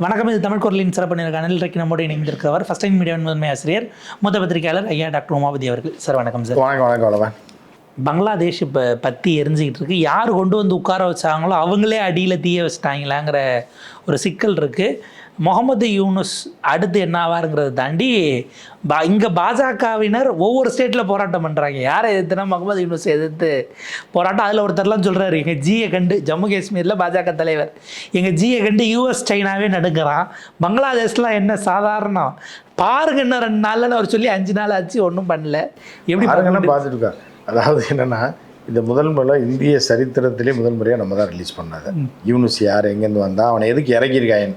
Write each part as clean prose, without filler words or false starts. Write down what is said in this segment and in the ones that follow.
வணக்கம். இது தமிழ் குரலின் சிறப்பு நேர்காணல். இன்றைக்கு நம்மோடு இணைந்திருக்கிறவர் ஃபர்ஸ்ட் டைம் மீடியா முதன்மை ஆசிரியர் மூத்த பத்திரிகையாளர் ஐயா டாக்டர் உமாபதி அவர்கள். சார் வணக்கம் சார். வணக்கம். பங்களாதேஷ் இப்போ பற்றி எரிஞ்சிக்கிட்டு இருக்கு. யார் கொண்டு வந்து உட்கார வச்சாங்களோ அவங்களே அடியில் தீய வச்சிட்டாங்களாங்கிற ஒரு சிக்கல் இருக்குது. முகமது யூனுஸ் அடுத்து என்ன ஆவாருங்கிறத தாண்டி இங்கே பாஜகவினர் ஒவ்வொரு ஸ்டேட்டில் போராட்டம் பண்ணுறாங்க. யாரை எதிர்த்துனா முகமது யூனுஸ் எதிர்த்து போராட்டம். அதில் ஒருத்தர்லாம் சொல்கிறாரு, எங்கள் ஜியை கண்டு ஜம்மு காஷ்மீரில் பாஜக தலைவர் எங்கள் ஜியை கண்டு யூஎஸ் சைனாவே நடுங்கிறான். பங்களாதேஷ்லாம் என்ன சாதாரணம் பாருங்க, இன்னும் 2 நாளில் அவர் சொல்லி 5 நாள் ஆச்சு, ஒன்றும் பண்ணல. எப்படி பார்த்துட்டு அதாவது என்னென்னா, இந்த முதல் முறை இந்திய சரித்திரத்திலே முதல் முறையாக நம்ம தான் ரிலீஸ் பண்ணாது. யூனுஸ் யார், எங்கேருந்து வந்தால், அவனை எதுக்கு இறக்கியிருக்காயன்,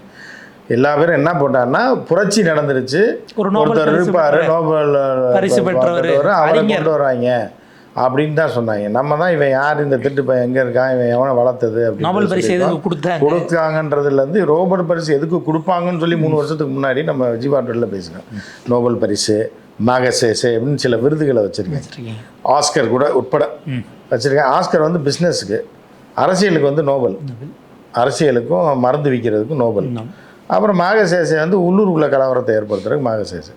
எல்லா பேரும் என்ன போட்டான்னா புரட்சி நடந்துருச்சு, ஒருத்தர் இருப்பார் நோபல் பரிசு பெற்றவர், அவரை கொண்டு வராங்க அப்படின்னு தான் சொன்னாங்க. நம்ம தான் இவன் யார், இந்த திட்டு பையன் எங்கே இருக்கான், இவன் எவனை வளர்த்தது அப்படின்னு கொடுத்தாங்கன்றதுலேருந்து நோபல் பரிசு எதுக்கு கொடுப்பாங்கன்னு சொல்லி 3 வருஷத்துக்கு முன்னாடி நம்ம ஜீவாட்டரில் பேசுகிறோம். நோபல் பரிசு, மேகசேஸு அப்படின்னு சில விருதுகளை வச்சுருக்கேன். ஆஸ்கர் கூட உட்பட வச்சுருக்கேன். ஆஸ்கர் வந்து பிஸ்னஸுக்கு, அரசியலுக்கு வந்து நோபல், அரசியலுக்கும் மருந்து விற்கிறதுக்கும் நோபல். அப்புறம் மேகசேஸை வந்து உள்ளூருக்குள்ள கலவரத்தை ஏற்படுத்துறதுக்கு மேகசேஸு.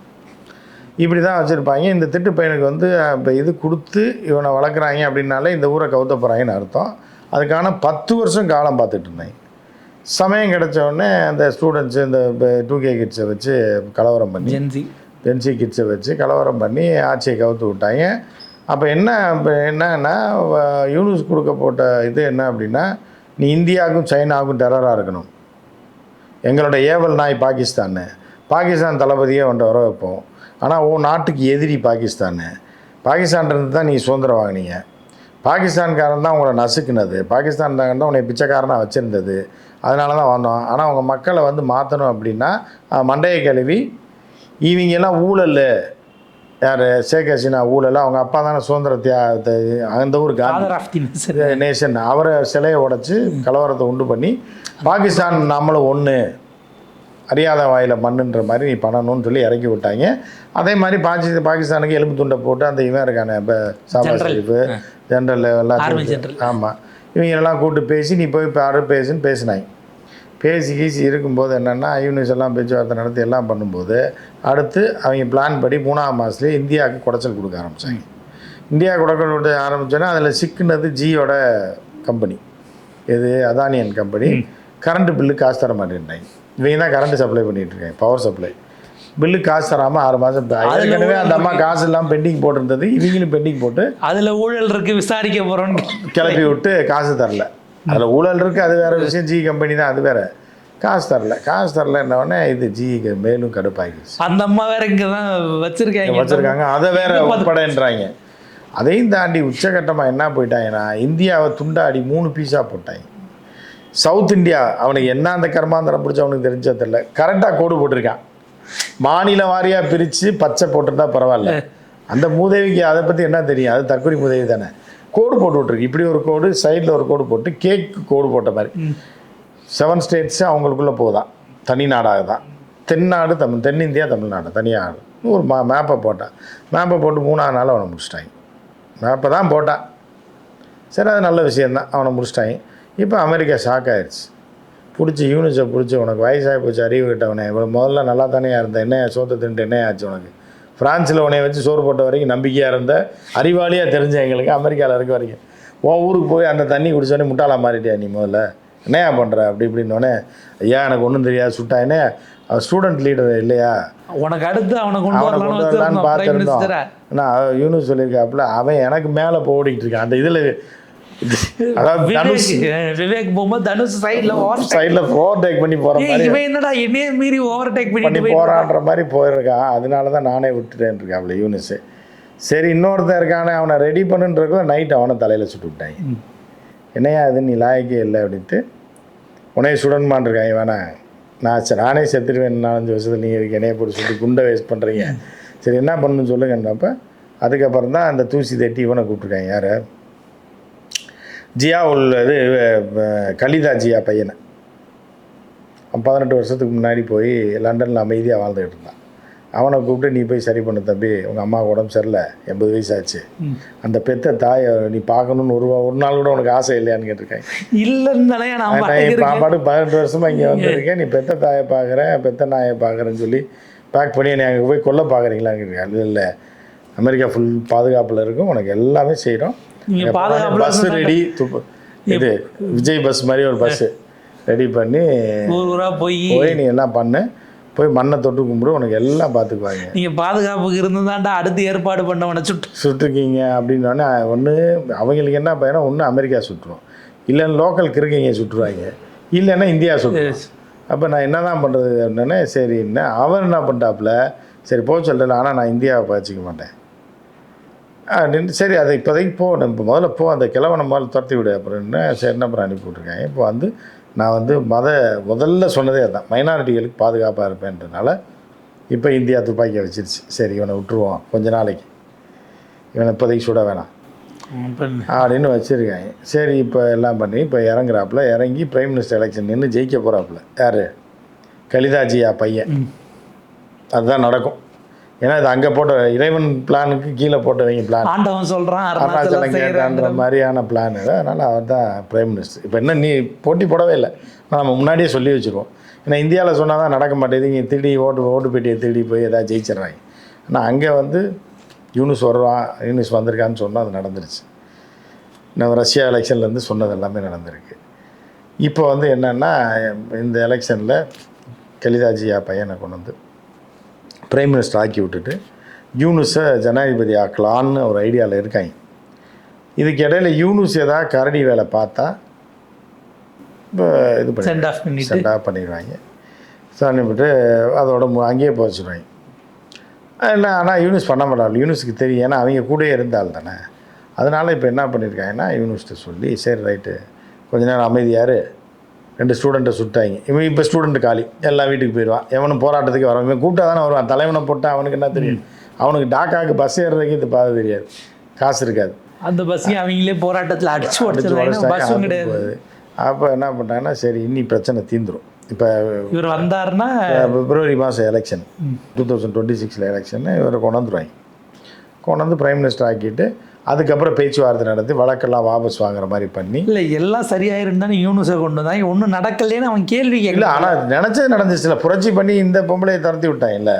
இப்படி தான் வச்சுருப்பாங்க. இந்த திட்டு பையனுக்கு வந்து இப்போ இது கொடுத்து இவனை வளர்க்குறாங்க அப்படின்னாலே இந்த ஊரை கவுத்த போகிறாங்கன்னு அர்த்தம். அதுக்கான 10 வருஷம் காலம் பார்த்துட்டு இருந்தாங்க. சமயம் கிடைச்ச அந்த ஸ்டூடெண்ட்ஸு இந்த 2K கிட்ஸை வச்சு கலவரம் பண்ணி, ஜென்சி கிட்ஸை வச்சு கலவரம் பண்ணி ஆட்சியை கவுத்து விட்டாங்க. அப்போ என்னன்னா யூனுஸ் கொடுக்க போட்ட இது என்ன அப்படின்னா, நீ இந்தியாவுக்கும் சைனாவுக்கும் டெரராக இருக்கணும், எங்களோட ஏவல் நாய் பாகிஸ்தான் தளபதியே வர வைப்போம், ஆனால் உன் நாட்டுக்கு எதிரி பாகிஸ்தான்லேருந்து தான் நீ சுதந்திரம் வாங்கினீங்க, பாகிஸ்தான்காரன் தான் உங்களை நசுக்குனது, பாகிஸ்தான்காரன் தான் உன்னை பிச்சைக்காரனாக வச்சுருந்தது, அதனால தான் வந்தோம். ஆனால் அவங்க மக்களை வந்து மாற்றணும் அப்படின்னா மண்டையை கழுவி இவங்கெல்லாம் ஊழல், யார் ஷேக் ஹசீனா ஊழல், அவங்க அப்பா தானே சுதந்திரத்தை அந்த ஊருக்கு நேஷன், அவரை சிலையை உடைச்சி கலவரத்தை உண்டு பண்ணி பாகிஸ்தான் நம்மளும் ஒன்று அறியாத வாயில் மண்ணுன்ற மாதிரி நீ பண்ணணும்னு சொல்லி இறக்கி விட்டாங்க. அதே மாதிரி பாகிஸ்தானுக்கு எலும்பு துண்டை போட்டு அந்த இவன் இருக்கானே இப்போ சாபாஸ் ஷெரீஃபு ஜென்ரல் எல்லாம், ஆமாம், இவங்களெல்லாம் கூப்பிட்டு பேசி நீ போய் பாரு பேசுன்னு பேசினாங்க. பேசி இருக்கும்போது என்னென்னா யூனிஸ் எல்லாம் பேச்சுவார்த்தை நடத்தி எல்லாம் பண்ணும்போது அடுத்து அவங்க பிளான் படி 3ஆம் மாதத்துலேயே இந்தியாவுக்கு குடைச்சல் கொடுக்க ஆரம்பித்தாங்க. இந்தியா குடைச்சல் கொடுக்க ஆரம்பித்தோன்னா அதில் சிக்குனது ஜியோட கம்பெனி, இது அதானியன் கம்பெனி. கரண்ட்டு பில்லு காசு தர மாட்டேன்ட்டாங்க. இவங்க தான் கரண்ட்டு சப்ளை பண்ணிகிட்ருக்காங்க, பவர் சப்ளை. பில்லு காசு தராமல் 6 மாதம் ஏற்கனவே அந்த அம்மா காசு எல்லாம் பெண்டிங் போட்டிருந்தது, இவங்களும் பெண்டிங் போட்டு அதில் ஊழல் இருக்குது விசாரிக்க போகிறோன்னு கிளப்பி விட்டு காசு தரல. அதில் ஊழல் இருக்குது, அது வேறு விஷயம். ஜி கம்பெனி தான், அது வேறு. காசு தரல என்னவுடனே இது ஜிக்கு மேலும் கடுப்பாகிடுச்சு. அந்த அம்மா வேற இங்கே தான் வச்சுருக்காங்க, அதை வேற உட்படன்றாங்க. அதையும் தாண்டி உச்சகட்டமாக என்ன போயிட்டாங்கன்னா, இந்தியாவை துண்டாடி 3 பீஸாக போட்டாங்க. சவுத் இந்தியா அவனுக்கு என்ன அந்த கர்மாந்திரம் பிடிச்ச அவனுக்கு தெரிஞ்சது இல்லை, கரெக்டாக கோடு போட்டிருக்கான். மாநில வாரியாக பிரித்து பச்சை போட்டிருந்தா பரவாயில்ல. அந்த மூதேவிக்கு அதை பற்றி என்ன தெரியும், அது தற்கொலை மூதேவி தானே. கோடு போட்டு விட்ருக்கு, இப்படி ஒரு கோடு, சைடில் ஒரு கோடு போட்டு கேக்கு கோடு போட்ட மாதிரி 7 ஸ்டேட்ஸு அவங்களுக்குள்ளே போதான், தனி நாடாக தான். தென்னாடு தென்னிந்தியா தமிழ்நாடு தனியாக ஒரு மேப்பை போட்டான். மேப்பை போட்டு 3ஆம் நாள் அவனை முடிச்சிட்டாங்க. மேப்பை தான் போட்டான், சரி, அது நல்ல விஷயந்தான், அவனை முடிச்சிட்டாங்க. இப்போ அமெரிக்கா ஷாக் ஆகிடுச்சு. யூனிஸை பிடிச்சி, உனக்கு வயசாகி போச்சு, அறிவு கிட்டவனே, இவ்வளோ முதல்ல நல்லா தானே இருந்த, என்ன சோத்தை தின்ட்டு என்ன ஆச்சு உனக்கு, ஃப்ரான்ஸில் உன்னை வச்சு சோறு போட்ட வரைக்கும் நம்பிக்கையாக இருந்த, அறிவாளியாக தெரிஞ்ச எங்களுக்கு, அமெரிக்காவில் இருக்க வரைக்கும் உன் ஊருக்கு போய் அந்த தண்ணி குடிச்சோடனே முட்டாளாக மாறிட்டியா நீ, முதல்ல என்னையா பண்ணுற அப்படி இப்படின்னோடனே, ஐயா எனக்கு ஒன்றும் தெரியாது சுட்டானே, அவன் ஸ்டூடெண்ட் லீடர் இல்லையா, உனக்கு அடுத்து அவனை கொண்டு வரலான்னு பார்த்துருந்தோம். நான் யூனிஸ் சொல்லியிருக்காப்புல, அவன் எனக்கு மேலே போடிக்கிட்டு இருக்கான் அந்த இதில். விவேக் போகும்போது தனுஷ் சைடில் ஓவர்டேக் பண்ணி போகிற மாதிரி, என்னடா என்னையே மீறி ஓவர்டேக் பண்ணி போகிறான்ற மாதிரி போயிருக்கான். அதனால தான் நானே விட்டுட்டேன் இருக்காப்புல யூனிஸு. சரி, இன்னொருத்தன் இருக்கானே அவனை ரெடி பண்ணுன்றதுக்குள்ள நைட் அவனை தலையில் சுட்டு விட்டாங்க. என்னையா அது நீ லாய்க்கே இல்லை அப்படின்ட்டு உனைய சுடன்மான் இருக்காங்க. வேணாம், நானே செத்துடுவேன் 4-5 வருஷத்தில், நீங்கள் இதுக்கு என்னையை போட்டு சுட்டு குண்டை வேஸ்ட் பண்ணுறீங்க, சரி என்ன பண்ணணும்னு சொல்லுங்கன்றப்ப அதுக்கப்புறம் தான் அந்த தூசி தட்டி இவனை கூப்பிட்ருக்காங்க. யார், ஜியா உள்ளது கலிதா ஜியா பையனை. 18 வருஷத்துக்கு முன்னாடி போய் லண்டனில் அமைதியாக வாழ்ந்துக்கிட்டு இருந்தான். அவனை கூப்பிட்டு நீ போய் சரி பண்ணு தம்பி, உங்கள் அம்மா உடம்பு சரியில்லை, 80 வயசாச்சு, அந்த பெத்த தாயை நீ பார்க்கணுன்னு ஒரு நாள் கூட உனக்கு ஆசை இல்லையான்னு கேட்டிருக்காங்க. இல்லைன்னு நான் பாட்டு 18 வருஷமாக இங்கே வந்திருக்கேன், நீ பெத்த தாயை பார்க்குறேன் பெத்த நாயை பார்க்குறேன்னு சொல்லி பேக் பண்ணி நீ அங்கே போய் கொல்ல பார்க்குறீங்களான்னு கேட்டிருக்காங்க. இல்லை அமெரிக்கா ஃபுல் பாதுகாப்பில் இருக்கும், உனக்கு எல்லாமே செய்கிறோம், பஸ் ரெடி, இது விஜய் பஸ் மாதிரி ஒரு பஸ்ஸு ரெடி பண்ணி போய் நீ எல்லாம் பண்ணு, போய் மண்ணை தொட்டு கும்பிடு, உனக்கு எல்லாம் பார்த்துக்குவாங்க. நீங்கள் பாதுகாப்புக்கு இருந்து தான்டா அடுத்து ஏற்பாடு பண்ணவனை சுட்டுருக்கீங்க அப்படின்னோடனே ஒன்று அவங்களுக்கு என்ன பயணம், ஒன்று அமெரிக்கா சுட்டுரும், இல்லைன்னா லோக்கல் கிருக்கீங்க சுட்டுருவாங்க, இல்லைன்னா இந்தியா சுட்டுரும். அப்போ நான் என்ன தான் பண்ணுறது அப்படின்னே சரின்னு அவர் என்ன பண்ணிட்டாப்புல, சரி போக சொல்கிறேன், ஆனால் நான் இந்தியாவை பச்சிக்க மாட்டேன் அப்படின்னு. சரி அதை இப்போதைக்கு இப்போ முதல்ல அந்த கிழவனை முதல்ல துரத்தி விடு அப்படின்னு சரி அப்புறம் அனுப்பி விட்ருக்காங்க. இப்போ நான் முதல்ல சொன்னதே அதுதான், மைனாரிட்டிகளுக்கு பாதுகாப்பாக இருப்பேன்றதுனால இப்போ இந்தியா துப்பாக்கியை வச்சிருச்சு. சரி இவனை விட்டுருவோம் கொஞ்ச நாளைக்கு, இவனை இப்போதைக்கு சுட வேணாம் அப்படின்னு வச்சுருக்காங்க. சரி இப்போ எல்லாம் பண்ணி இப்போ இறங்குறாப்புல, இறங்கி பிரைம் மினிஸ்டர் எலெக்ஷன் நின்று ஜெயிக்க போகிறாப்புல. யார்? கலிதாஜியா பையன். அதுதான் நடக்கும். ஏன்னா இது அங்கே போட்ட இறைவன் பிளானுக்கு கீழே போட்டவங்க பிளான், ஆண்டவன் சொல்கிறான் அருணாச்சலம் கேட்டான்ற மாதிரியான பிளான். அதனால் அவர் தான் பிரைம் மினிஸ்டர். இப்போ என்ன நீ போட்டி போடவே இல்லை, நம்ம முன்னாடியே சொல்லி வச்சுருவோம். ஏன்னா இந்தியாவில் சொன்னால் தான் நடக்க மாட்டேங்குது, இங்கே திருடி ஓட்டு பெட்டியை திருடி போய் எதாவது ஜெயிச்சிட்றாங்க. ஆனால் அங்கே யூனுஸ் வருவான், யூனுஸ் வந்திருக்கான்னு சொன்னால் அது நடந்துருச்சு. நம்ம ரஷ்யா எலெக்ஷன்லேருந்து சொன்னது எல்லாமே நடந்திருக்கு. இப்போ என்னென்னா இந்த எலெக்ஷனில் கலிதாஜியா பையனை கொண்டு பிரைம் மினிஸ்டர் ஆக்கி விட்டுட்டு யூனுஸை ஜனாதிபதி ஆக்கலான்னு ஒரு ஐடியாவில் இருக்காங்க. இதுக்கு இடையில யூனுஸ் ஏதாவது கரடி வேலை பார்த்தா இப்போ இது சென்ட் ஆஃப் பண்ணிடுவாங்க. பண்ணிவிட்டு அதோட அங்கேயே போச்சுருவாங்க. இல்லை ஆனால் யூனுஸ் பண்ண மாட்டாங்க, யூனுஸுக்கு தெரியும், ஏன்னா அவங்க கூட இருந்தால் தானே. அதனால் இப்போ என்ன பண்ணியிருக்காங்கன்னா யூனிவர்சிட்டி சொல்லி சரி ரைட்டு கொஞ்ச நேரம் அமைதியார், 2 ஸ்டூடெண்ட்டை சுட்டாங்க. இவன் இப்போ ஸ்டூடெண்ட்டு காலி, எல்லாம் வீட்டுக்கு போயிடுவான். எவனும் போராட்டத்துக்கு வரவன் கூப்பிட்டா தானே வருவான். தலைவனை போட்டால் அவனுக்கு என்ன தெரியும்? அவனுக்கு டாக்காவுக்கு பஸ் ஏறுறதுக்கு இது பார்த்து தெரியாது, காசு இருக்காது. அந்த பஸ்ஸையும் அவங்களே போராட்டத்தில் அடிச்சு கிடையாது. அப்போ என்ன பண்ணிட்டாங்கன்னா சரி இன்னி பிரச்சனை தீந்துடும். இப்போ இவர் வந்தாருன்னா பிப்ரவரி மாதம் எலெக்ஷன், 2026 எலெக்ஷன்னு இவரை கொண்டாந்து பிரைம் மினிஸ்டர் ஆக்கிட்டு அதுக்கப்புறம் பேச்சுவார்த்தை நடத்தி வழக்கெல்லாம் வாபஸ் வாங்குற மாதிரி பண்ணி, இல்லை எல்லாம் சரியாயிருந்தானே யூனிஸை கொண்டு வந்தாங்க, ஒன்றும் நடக்கலேன்னு அவன் கேள்வி கேட்கல. ஆனால் நினச்சது நடந்துச்சுல, புரட்சி பண்ணி இந்த பொம்பளையை துரத்தி விட்டாங்கல்ல,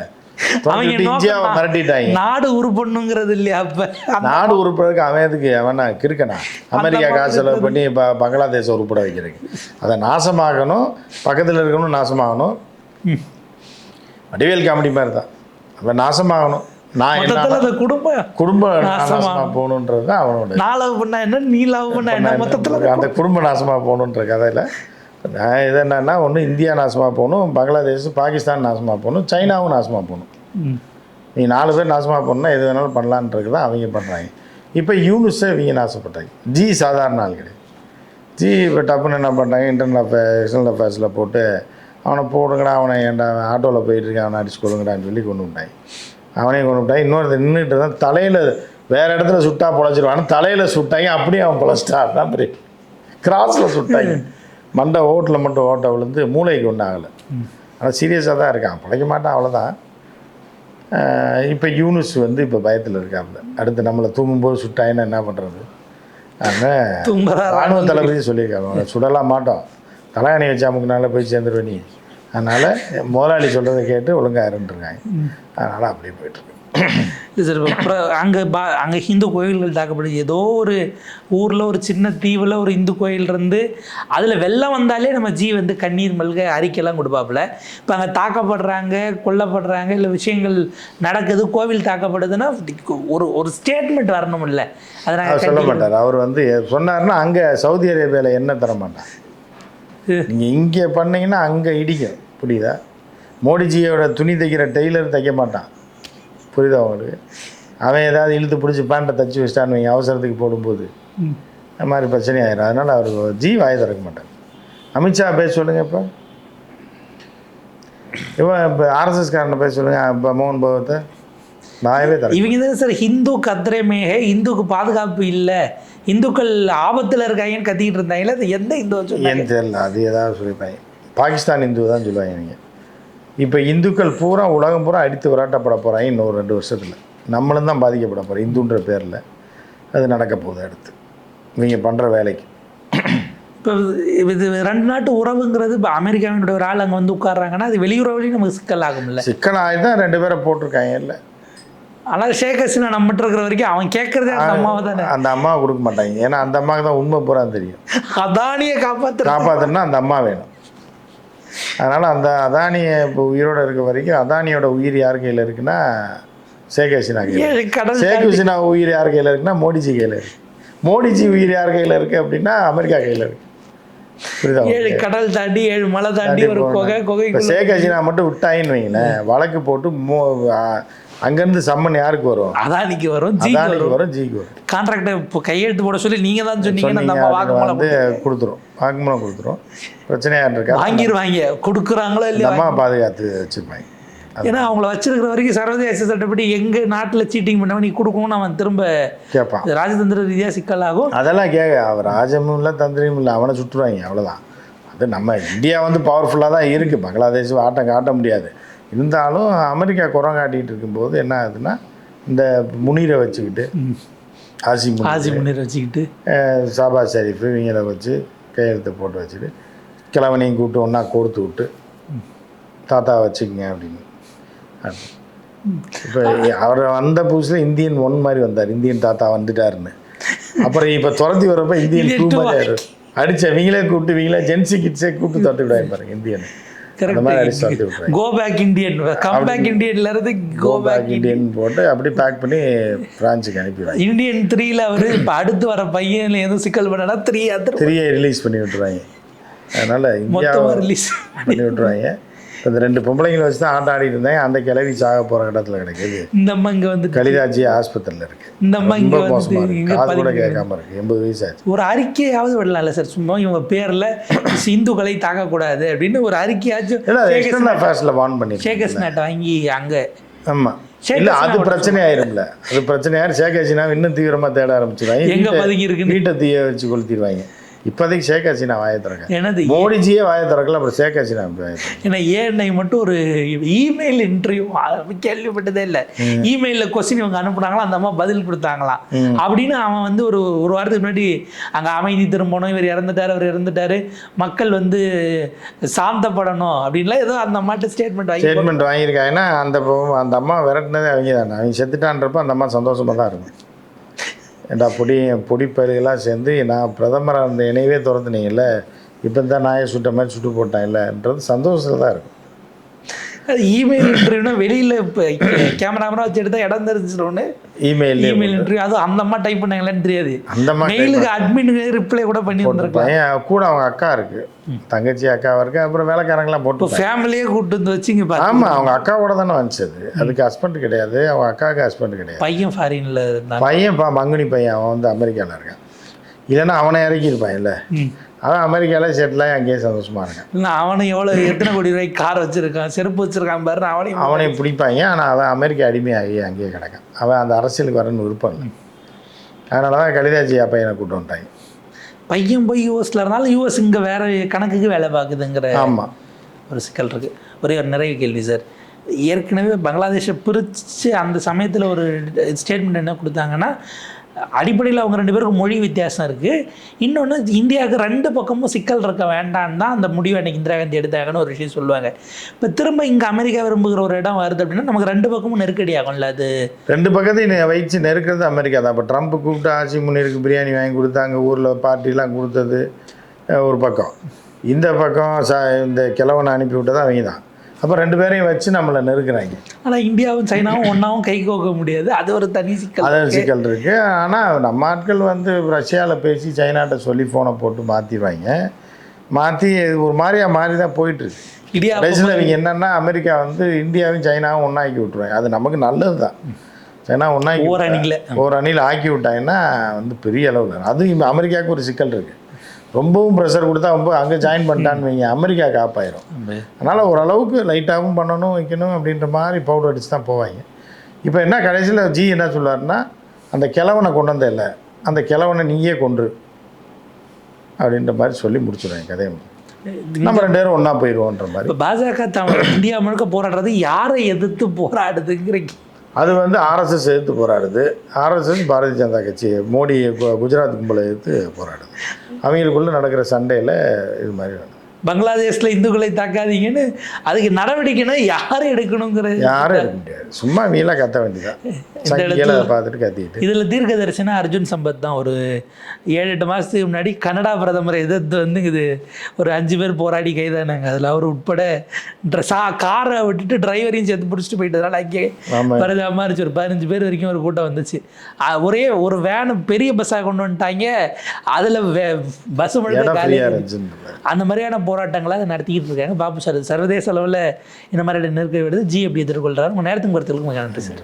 இந்தியாவை மிரட்டிட்டாங்க. நாடு உருப்பண்ணுங்கிறது இல்லையா? அப்போ நாடு உருப்படுறதுக்கு அவன் எதுக்கு அவனா கிறுக்கனா அமெரிக்கா காசு செலவு பண்ணி இப்போ பங்களாதேஷை உருப்பட வைக்கிறதுக்கு? அதை நாசமாகணும், பக்கத்தில் இருக்கணும், நாசமாகணும். வடிவேல் காமெடி மாதிரி தான், அப்போ நாசமாகணும். நான் என்ன குடும்ப நாசமாக போகணுன்றது தான் அவனோட. நான் லவ் பண்ணா என்ன, நீ லவ் பண்ணா என்ன, மொத்தத்தில் அந்த குடும்ப நாசமாக போகணுன்ற கதையில் நான் இது என்னன்னா, ஒன்று இந்தியா நாசமாக போகணும், பங்களாதேஷ் பாகிஸ்தான் நாசமாக போகணும், சைனாவும் நாசமாக போகணும். நீ 4 பேர் நாசமாக போகணுன்னா எது வேணாலும் பண்ணலான்றது தான் அவங்க பண்ணுறாங்க. இப்போ யூனிஸை இவங்க நாசப்பட்டாங்க. ஜி சாதாரண ஆள் கிடையாது. ஜி இப்போ டப்புன்னு என்ன பண்ணுறாங்க, எக்ஸ்டர்னல் அஃபேர்ஸில் போட்டு அவனை போடுங்கடா, அவனை ஏன்டா ஆட்டோவில் போயிட்டுருக்கேன், அவனை அடிச்சு கொள்ளுங்கடான்னு சொல்லி கொண்டு விட்டாங்க. அவனையும் கொண்டு விட்டாங்க. இன்னொரு நின்றுட்டு தான் தலையில் வேறு இடத்துல சுட்டா பொழைச்சிருவான்னு தலையில் சுட்டாங்க. அப்படியே அவன் பொழைச்சிட்டான் தான் பெரிய கிராஸில் சுட்டாங்க. மண்டை ஓட்டில் மட்டும் ஓட்ட விழுந்து மூளைக்கு ஒன்றும் ஆகலை. ஆனால் சீரியஸாக தான் இருக்கான், பிழைக்க மாட்டான், அவ்வளோதான். இப்போ யூனிஸ் இப்போ பயத்தில் இருக்காப்புல, அடுத்து நம்மளை தூங்கும்போது சுட்டாயின்னா என்ன பண்ணுறது? அதனால் ராணுவ தளபதி சொல்லியிருக்காங்க, சுடலாம் மாட்டோம், தலையணை வச்சு அமுக்குனால போய் சேர்ந்துருவேன் நீ. அதனால் முதலாளி சொல்கிறத கேட்டு ஒழுங்காக இருந்துருக்காங்க. அதனால் அப்படியே போய்ட்டுருக்கு. இல்லை சார், இப்போ அங்கே ஹிந்து கோயில்கள் தாக்கப்படுது. ஏதோ ஒரு ஊரில் ஒரு சின்ன தீவில் ஒரு இந்து கோயில் இருந்து அதில் வெள்ளம் வந்தாலே நம்ம ஜி கண்ணீர் மல்க அறிக்கைலாம் கொடுப்பாப்புல. இப்போ அங்கே தாக்கப்படுறாங்க, கொல்லப்படுறாங்க, இல்லை விஷயங்கள் நடக்குது, கோவில் தாக்கப்படுதுன்னா ஒரு ஸ்டேட்மெண்ட் வரணும். இல்லை அதை நாங்கள் சொல்ல மாட்டார். அவர் சொன்னார்னா அங்கே சவுதி அரேபியாவில் என்ன தர மாட்டார், நீங்கள் இங்கே பண்ணிங்கன்னா அங்கே இடிக்கும். புரியுதா? மோடிஜியோட துணி தைக்கிற டெய்லர் தைக்க மாட்டான், புரியுதா அவங்களுக்கு? அவன் ஏதாவது இழுத்து பிடிச்சி பேண்ட்டை தைச்சி வச்சிட்டான்னு வைங்க, அவசரத்துக்கு போடும்போது அந்த மாதிரி பிரச்சனை ஆயிடும். அதனால் அவர் ஜி வாயை திறக்க மாட்டார். அமித்ஷா பேச சொல்லுங்கள், இப்போ ஆர்எஸ்எஸ்காரனை பேச சொல்லுங்கள், இப்போ மோகன் பகவத்தை வாயவே தர. இவங்க தான் சார் ஹிந்து கத்திரமேக, இந்துக்கு பாதுகாப்பு இல்லை, இந்துக்கள் ஆபத்தில் இருக்காங்கன்னு கத்திக்கிட்டு இருந்தாங்களே, அது எந்த இந்து ஏன்னு தெரியல, அது ஏதாவது சொல்லியிருப்பாங்க. பாகிஸ்தான் இந்து தான் சொல்லுவாங்க. நீங்கள் இப்போ இந்துக்கள் பூரா உலகம் பூரா அடித்து விராட்டப்பட போகிறாங்க இன்னும் 2 வருஷத்தில். நம்மளும் தான் பாதிக்கப்பட போகிறோம் இந்துன்ற பேரில். அது நடக்க போகுது அடுத்து இவங்க பண்ணுற வேலைக்கு. இப்போ இது 2 நாட்டு உறவுங்கிறது இப்போ அமெரிக்காவினுடைய ஒரு ஆள் அங்கே வந்து உட்கார்றாங்கன்னா அது வெளியுறவுலையும் நமக்கு சிக்கல் ஆகும்ல. சிக்கல் ஆகி தான் 2 பேரை போட்டிருக்காங்க இல்லை. ஆனால் ஷேக் ஹசீனா நம்மகிட்ட இருக்கிற வரைக்கும் அவன் கேட்கறதே அந்த அம்மாவை தானே. அந்த அம்மாவை கொடுக்க மாட்டாங்க. ஏன்னா அந்த அம்மாவுக்கு தான் உண்மை பூரா தெரியும். அதானியை காப்பாற்றுனா அந்த அம்மா வேணும். அதனால் அந்த அதானியை இப்போ உயிரோடு இருக்க வரைக்கும் அதானியோட உயிர் யார் கையில் இருக்குன்னா ஷேக் ஹசீனா கையில். ஷேக் ஹசீனா உயிர் யார் கையில் இருக்குன்னா மோடிஜி கையில் இருக்குது. மோடிஜி உயிர் யார் கையில் இருக்குது அப்படின்னா அமெரிக்கா கையில் இருக்குது. புரியுதா? 7 கடல் தாண்டி 7 மலை தாண்டி ஒரு குகை. இப்போ ஷேக் ஹசீனா மட்டும் விட்டாயின்னு வைங்களேன், வழக்கு போட்டு அங்கேருந்து சம்மன் யாருக்கு வரும்? அதானிக்கு வரும், ஜிக்கு வரும். கான்ட்ராக்டை இப்போ கையெழுத்து போட சொல்லி நீங்கள் தான் சொன்னீங்க. வந்து வாக்குமூலம் கொடுத்துரும். பிரச்சனையாக இருக்கா வாங்கிடுவாங்க. கொடுக்குறாங்களோ இல்லையா அம்மா பாதுகாத்து வச்சுருப்பாங்க. ஏன்னா அவங்கள வச்சிருக்கிற வரைக்கும் சர்வதேச சட்டப்படி எங்கள் நாட்டில் சீட்டிங் பண்ணவன் நீ கொடுக்கணும்னு அவன் திரும்ப கேட்பான். ராஜதந்திர ரீதியாக சிக்கலாகும். அதெல்லாம் அவர் ராஜமும் இல்லை தந்திரியும் இல்லை, அவனை சுற்றுவாங்க அவ்வளோதான். அது நம்ம இந்தியா வந்து பவர்ஃபுல்லாக தான் இருக்குது. பங்களாதேஷ் ஆட்டம் காட்ட முடியாது. இருந்தாலும் அமெரிக்கா குரம் காட்டிகிட்டு இருக்கும்போது என்ன ஆகுதுன்னா இந்த முனீரை வச்சுக்கிட்டு ஆசி முனீரை வச்சுக்கிட்டு ஷாபாஸ் ஷரீஃப் இவங்களை வச்சு கையெழுத்து போட்டு வச்சுட்டு கிழவனையும் கூப்பிட்டு ஒன்றா கோர்த்து விட்டு தாத்தா வச்சுக்கங்க அப்படின்னு. இப்போ அவர் வந்த புதுசில் இந்தியன் 1 மாதிரி வந்தார். இந்தியன் தாத்தா வந்துட்டாருன்னு. அப்புறம் இப்போ துரத்தி வரப்போ இந்தியன் 2 மாதிரி ஆயிடும். அடிச்சு அவங்களே கூப்பிட்டு இவங்களே ஜென்சி கிட்ஸே கூப்பிட்டு துரத்தி விடாங்க பாருங்க Indian. Go back Indian, come back இந்தியன்ல இருந்து கோ பேக் இந்தியன் போட்டு அப்படி பேக் பண்ணி பிரான்ச்சுக்கு அனுப்பிடுவாங்க. இந்தியன் 3ல அவர் இப்போ அடுத்து வர பையன்ல எதுவும் சிக்கல் பண்ணனா 3 ரிலீஸ் பண்ணி விட்டுருவாங்க. அதனால இந்தியா ரிலீஸ் பண்ணி விட்டுருவாங்க. இப்போ இந்த 2 பொம்பளைங்களை வச்சு தான் ஆடிட்டு இருந்தாங்க. அந்த கிளவி சாக போகிற இடத்துல கிடைக்குது. இந்த அம்மா இங்கே வந்து கலிராஜி ஆஸ்பத்திரியில் இருக்குது. இந்த அம்மா இங்கே வந்து காசு கூட கேட்காம இருக்குது. 80 வயசு ஆச்சு. ஒரு அறிக்கையாவது விடலாம்ல சார்? சும்மா இவங்க பேரில் இந்துக்களை தாக்கக்கூடாது அப்படின்னு ஒரு அறிக்கையாச்சும் எக்ஸ்டர்னல் அஃபேர்ஸில் வார்ன் பண்ணி ஷேக் ஹசீனாட்ட வாங்கி அங்கே. ஆமாம், இல்லை அது பிரச்சனை ஆயிரும்ல. அது பிரச்சனையாரு ஷேக் ஹசீனா இன்னும் தீவிரமாக தேட ஆரம்பிச்சிருவாங்க. எங்கே பதுங்கி இருக்குன்னு வீட்டை தீய வச்சு கொளுத்திடுவாங்க. இப்போதைக்கு ஷேக் ஹசீனா வாயை திறக்க, எனது மோடிஜியே வாயை திறக்கல, அப்புறம் ஷேக் ஹசீனா வாயை திறக்க. ஏன்னா ஏன்னை மட்டும் ஒரு இமெயில் இன்டர்வியூ கேள்விப்பட்டதே இல்லை. இமெயிலில் கொஸ்டின் இவங்க அனுப்புனாங்களா, அந்த அம்மா பதில் கொடுத்தாங்களாம் அப்படின்னு அவன் வந்து ஒரு வாரத்துக்கு முன்னாடி அங்கே அமைதி திரும்பணும், இவர் இறந்துட்டார், அவர் இறந்துட்டாரு, மக்கள் வந்து சாந்தப்படணும் அப்படின்லாம் ஏதோ அந்த அம்மாட்ட ஸ்டேட்மெண்ட் வாங்கியிருக்காங்கன்னா அந்த அம்மா விரட்டினதே அவங்க தானே. அவங்க செத்துட்டான்றப்ப அந்த அம்மா சந்தோஷமாக தான் இருக்கும். ஏண்டா பொடிப்பயிர்களாக சேர்ந்து நான் பிரதமராக இருந்த இணையவே திறந்துனீங்கல்ல, இப்போ தான் நாயை சுட்ட மாதிரி சுட்டு போட்டாங்கல்லன்றது சந்தோஷத்தில் தான் இருக்கும். அது இமெயில் இன்டர்வியூனா வெளியில் இப்போ கேமராமேனா வச்சு எடுத்தால் இடம் தெரிஞ்சிடணும்னு இமெயில் இன்டர்வியூ. அது அந்த அம்மா டைப் பண்ணாங்களான்னு தெரியாது. அந்த மெயிலுக்கு அட்மினுக்கு ரிப்ளை கூட பண்ணி வந்திருக்காங்க. கூட அவங்க அக்கா இருக்குது, தங்கச்சி அக்காவாக இருக்குது, அப்புறம் வேலைக்காரங்களாம் போட்டு ஃபேமிலியே கூப்பிட்டு வந்து வச்சுங்க. ஆமாம், அவங்க அக்காவோட தானே வந்துச்சது. அதுக்கு ஹஸ்பண்ட் கிடையாது, அவங்க அக்காவுக்கு ஹஸ்பண்ட் கிடையாது. பையன் ஃபாரினில் இருந்தான். பையன் மங்குனி பையன், அவன் வந்து அமெரிக்காவில் இருக்கான். இல்லைன்னா அவனை இறக்கியிருப்பான். இல்லை, அவன் அமெரிக்காவில் செட்டிலாகி அங்கேயே சந்தோஷமாக இருக்கான். இல்லை, அவனை எத்தனை கோடி ரூபாய்க்கு கார் வச்சுருக்கான், செருப்பு வச்சுருக்கான் பாரு. அவனை பிடிப்பாங்க. ஆனால் அவன் அமெரிக்கா அடிமையாகி அங்கேயே கிடக்கான். அவன் அந்த அரசியலுக்கு வரணும்னு விருப்பம் இல்லை. அதனால தான் கலிதாஜி பையனை கூப்பிட்டு வந்துட்டாங்க. பையன் போய் யூஎஸில் இருந்தாலும் யூஎஸ் இங்கே வேறு கணக்குக்கு வேலை பார்க்குதுங்கிற ஆமாம் ஒரு சிக்கல் இருக்குது. ஒரே ஒரு நிறைய கேள்வி சார். ஏற்கனவே பங்களாதேஷை பிரித்து அந்த சமயத்தில் ஒரு ஸ்டேட்மெண்ட் என்ன கொடுத்தாங்கன்னா, அடிப்படையில் அவங்க 2 பேருக்கும் மொழி வித்தியாசம் இருக்குது. இன்னொன்று, இந்தியாவுக்கு 2 பக்கமும் சிக்கல் இருக்க வேண்டான்னு தான் அந்த முடிவை அன்றைக்கி இந்திரா காந்தி எடுத்தாங்கன்னு ஒரு விஷயம் சொல்லுவாங்க. இப்போ திரும்ப இங்கே அமெரிக்கா விரும்புகிற ஒரு இடம் வருது அப்படின்னா நமக்கு 2 பக்கமும் நெருக்கடி ஆகும்ல. அது 2 பக்கத்தையும் வச்சு நெருக்கிறது அமெரிக்கா தான். இப்போ ட்ரம்ப் கூப்பிட்டு ஆசி முன்னிருக்கு பிரியாணி வாங்கி கொடுத்தாங்க, ஊரில் பார்ட்டிலாம் கொடுத்தது ஒரு பக்கம். இந்த பக்கம் இந்த கிழவனை அனுப்பி விட்டது அவங்க தான். அப்போ 2 பேரையும் வச்சு நம்மளை நெருக்கிறாங்க. ஆனால் இந்தியாவும் சைனாவும் ஒன்றாவும் கை கோக்க முடியாது. அது ஒரு தனி சிக்கல். அது சிக்கல் இருக்குது. ஆனால் நம்ம ஆட்கள் வந்து ரஷ்யாவில் பேசி சைனாட்ட சொல்லி ஃபோனை போட்டு மாற்றிடுவாங்க. மாற்றி ஒரு மாறி தான் போயிட்டுருக்கு. கடைசியில் இவங்க என்னென்னா அமெரிக்கா வந்து இந்தியாவும் சைனாவும் ஒன்றாக்கி விட்டுருவாங்க. அது நமக்கு நல்லது தான். சைனா ஒன்றாக்கி ஒரு அணியில் ஆக்கி விட்டாங்கன்னா வந்து பெரிய அளவில் அதுவும் அமெரிக்காவுக்கு ஒரு சிக்கல் இருக்குது. ரொம்பவும் ப்ரெஷர் கொடுத்தா ரொம்ப அங்கே ஜாயின் பண்ணிட்டான்னு வைங்க, அமெரிக்கா காப்பாயிரும். அதனால் ஓரளவுக்கு லைட்டாகவும் பண்ணணும், வைக்கணும் அப்படின்ற மாதிரி பவுடர் அடித்து தான் போவாங்க. இப்போ என்ன கடைசியில் ஜி என்ன சொல்லுவார்னா, அந்த கிழவனை கொண்டு வந்த இல்லை, அந்த கிழவனை நீயே கொன்று அப்படின்ற மாதிரி சொல்லி முடிச்சுடுவாங்க கதையை. நம்ம 2 பேரும் ஒன்றா போயிடுவோன்ற மாதிரி. இப்போ பாஜக இந்தியா முழுக்க போராடுறது யாரை எதிர்த்து போராடுதுங்கிற அது வந்து ஆர்எஸ்எஸ் எதிர்த்து போராடுது. ஆர்எஸ்எஸ் பாரதிய ஜனதா கட்சி மோடி குஜராத் கும்பலை எதிர்த்து போராடுது. அவங்களுக்குள்ளே நடக்கிற சண்டையில் இது மாதிரி நடக்குது. பங்களாதேஷில் இந்துக்களை தாக்காதீங்கன்னு அதுக்கு நடவடிக்கைன்னா யார் எடுக்கணுங்கிறது யாரும் எடுக்க முடியாது. சும்மா நீலாம் கத்த வேண்டியதான். சங்கிகளை பார்த்துட்டு கத்திக்கிட்டு. இதில் தீர்க்கதரிசனா அர்ஜுன் சம்பத் தான். ஒரு 7-8 மாதத்துக்கு முன்னாடி கனடா பிரதமரை எதிர்த்து வந்து இது ஒரு 5 பேர் போராடி கைதானாங்க. அதில் அவர் உட்பட காரை விட்டுட்டு டிரைவரையும் சேர்த்து பிடிச்சிட்டு போயிட்டதால அங்கே பரிதாபமாக இருந்துச்சு. ஒரு 15 பேர் வரைக்கும் ஒரு கூட்டம் வந்துச்சு. ஒரே ஒரு வேனு பெரிய பஸ்ஸாக கொண்டு வந்துட்டாங்க. அதில் பஸ் முழுக்க அந்த மாதிரியான போராட்டங்களாக நடத்திக்கிட்டு இருக்காங்க. பாபு சார் சர்வதேச அளவில் இந்த மாதிரி நெருக்கடி வருது. ஜி எப்படி எதிர்கொள்கிறார்? உங்கள் நேரத்துக்கு பொறுத்தவரைக்கும் நன்றி சார்.